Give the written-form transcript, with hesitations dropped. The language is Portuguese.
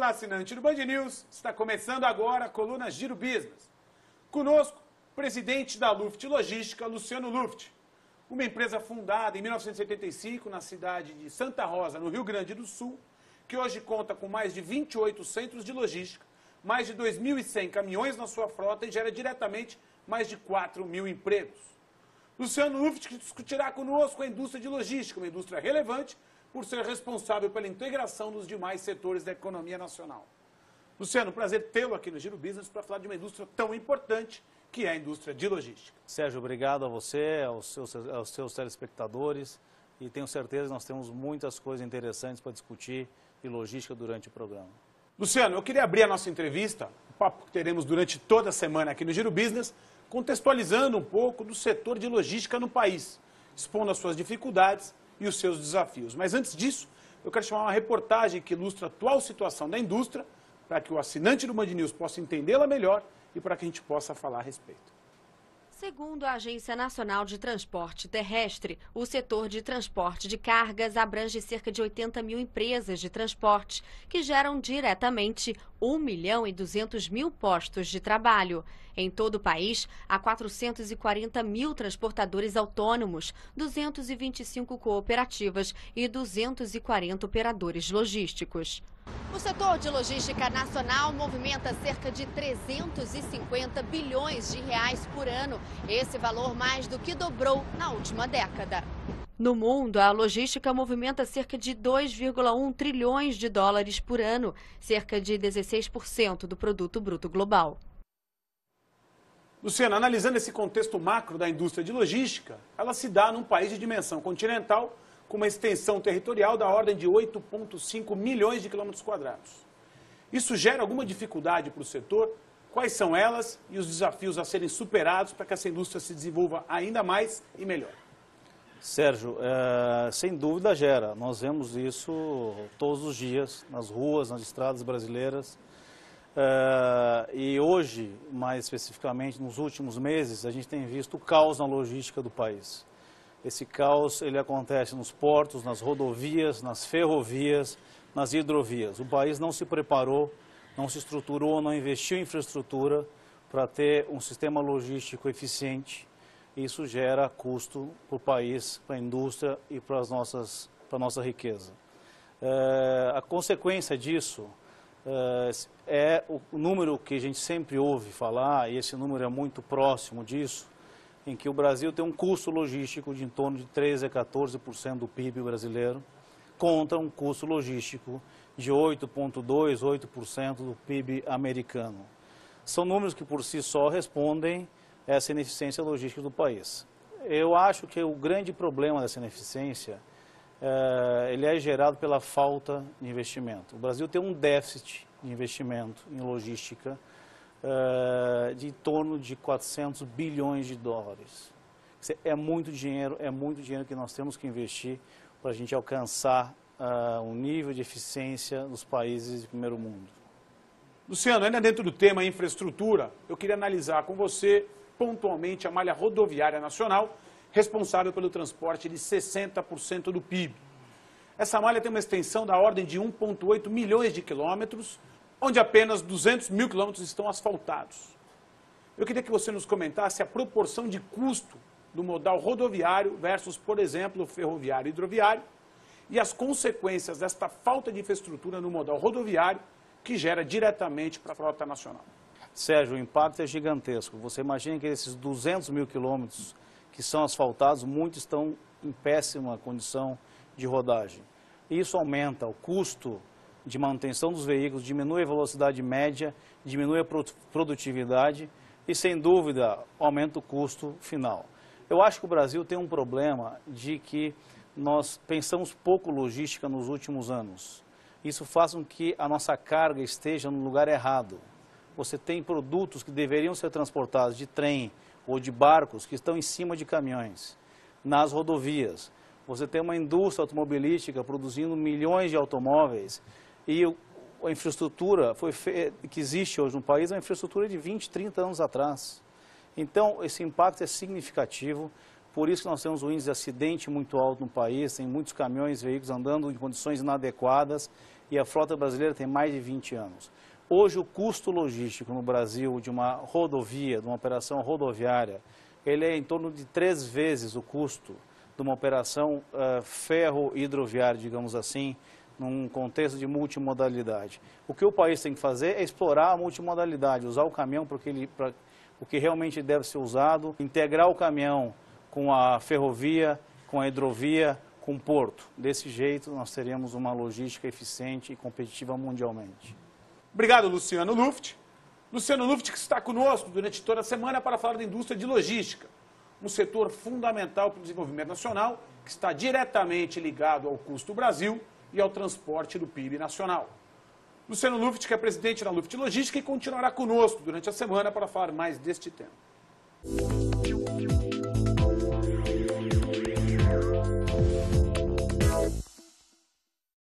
Olá, assinante do Band News. Está começando agora a coluna Giro Business. Conosco, presidente da Luft Logística, Luciano Luft. Uma empresa fundada em 1975 na cidade de Santa Rosa, no Rio Grande do Sul, que hoje conta com mais de 28 centros de logística, mais de 2.100 caminhões na sua frota e gera diretamente mais de 4.000 empregos. Luciano Luft discutirá conosco a indústria de logística, uma indústria relevante por ser responsável pela integração dos demais setores da economia nacional. Luciano, prazer tê-lo aqui no Giro Business para falar de uma indústria tão importante que é a indústria de logística. Sérgio, obrigado a você, aos seus telespectadores, e tenho certeza que nós temos muitas coisas interessantes para discutir de logística durante o programa. Luciano, eu queria abrir a nossa entrevista, o papo que teremos durante toda a semana aqui no Giro Business, contextualizando um pouco do setor de logística no país, expondo as suas dificuldades e os seus desafios. Mas antes disso, eu quero chamar uma reportagem que ilustra a atual situação da indústria, para que o assinante do Band News possa entendê-la melhor e para que a gente possa falar a respeito. Segundo a Agência Nacional de Transporte Terrestre, o setor de transporte de cargas abrange cerca de 80 mil empresas de transporte, que geram diretamente 1.200.000 postos de trabalho. Em todo o país, há 440 mil transportadores autônomos, 225 cooperativas e 240 operadores logísticos. O setor de logística nacional movimenta cerca de 350 bilhões de reais por ano. Esse valor mais do que dobrou na última década. No mundo, a logística movimenta cerca de 2,1 trilhões de dólares por ano, cerca de 16% do produto bruto global. Luciano, analisando esse contexto macro da indústria de logística, ela se dá num país de dimensão continental, com uma extensão territorial da ordem de 8,5 milhões de quilômetros quadrados. Isso gera alguma dificuldade para o setor? Quais são elas e os desafios a serem superados para que essa indústria se desenvolva ainda mais e melhor? Sérgio, sem dúvida gera. Nós vemos isso todos os dias, nas ruas, nas estradas brasileiras. E hoje, mais especificamente nos últimos meses, a gente tem visto o caos na logística do país. Esse caos ele acontece nos portos, nas rodovias, nas ferrovias, nas hidrovias. O país não se preparou, não se estruturou, não investiu em infraestrutura para ter um sistema logístico eficiente. Isso gera custo para o país, para a indústria e para a nossa riqueza. A consequência disso é o número que a gente sempre ouve falar, e esse número é muito próximo disso, em que o Brasil tem um custo logístico de em torno de 13% a 14% do PIB brasileiro, contra um custo logístico de 8,2%, 8% do PIB americano. São números que por si só respondem a essa ineficiência logística do país. Eu acho que o grande problema dessa ineficiência ele é gerado pela falta de investimento. O Brasil tem um déficit de investimento em logística de em torno de 400 bilhões de dólares. É muito dinheiro que nós temos que investir para a gente alcançar um nível de eficiência nos países de primeiro mundo. Luciano, ainda dentro do tema infraestrutura, eu queria analisar com você pontualmente a malha rodoviária nacional, responsável pelo transporte de 60% do PIB. Essa malha tem uma extensão da ordem de 1,8 milhões de quilômetros, onde apenas 200 mil quilômetros estão asfaltados. Eu queria que você nos comentasse a proporção de custo do modal rodoviário versus, por exemplo, o ferroviário e hidroviário e as consequências desta falta de infraestrutura no modal rodoviário que gera diretamente para a frota nacional. Sérgio, o impacto é gigantesco. Você imagina que esses 200 mil quilômetros que são asfaltados, muitos estão em péssima condição de rodagem. Isso aumenta o custo de manutenção dos veículos, diminui a velocidade média, diminui a produtividade e, sem dúvida, aumenta o custo final. Eu acho que o Brasil tem um problema de que nós pensamos pouco logística nos últimos anos. Isso faz com que a nossa carga esteja no lugar errado. Você tem produtos que deveriam ser transportados de trem ou de barcos que estão em cima de caminhões, nas rodovias. Você tem uma indústria automobilística produzindo milhões de automóveis e a infraestrutura que existe hoje no país é uma infraestrutura de 20, 30 anos atrás. Então, esse impacto é significativo, por isso que nós temos um índice de acidente muito alto no país, tem muitos caminhões, veículos andando em condições inadequadas, e a frota brasileira tem mais de 20 anos. Hoje o custo logístico no Brasil de uma rodovia, de uma operação rodoviária, ele é em torno de 3 vezes o custo de uma operação ferro-hidroviária, digamos assim, num contexto de multimodalidade. O que o país tem que fazer é explorar a multimodalidade, usar o caminhão para o que realmente deve ser usado, integrar o caminhão com a ferrovia, com a hidrovia, com o porto. Desse jeito, nós teremos uma logística eficiente e competitiva mundialmente. Obrigado, Luciano Luft. Luciano Luft, que está conosco durante toda a semana para falar da indústria de logística, um setor fundamental para o desenvolvimento nacional, que está diretamente ligado ao custo do Brasil e ao transporte do PIB nacional. Luciano Luft, que é presidente da Luft Logística, e continuará conosco durante a semana para falar mais deste tema.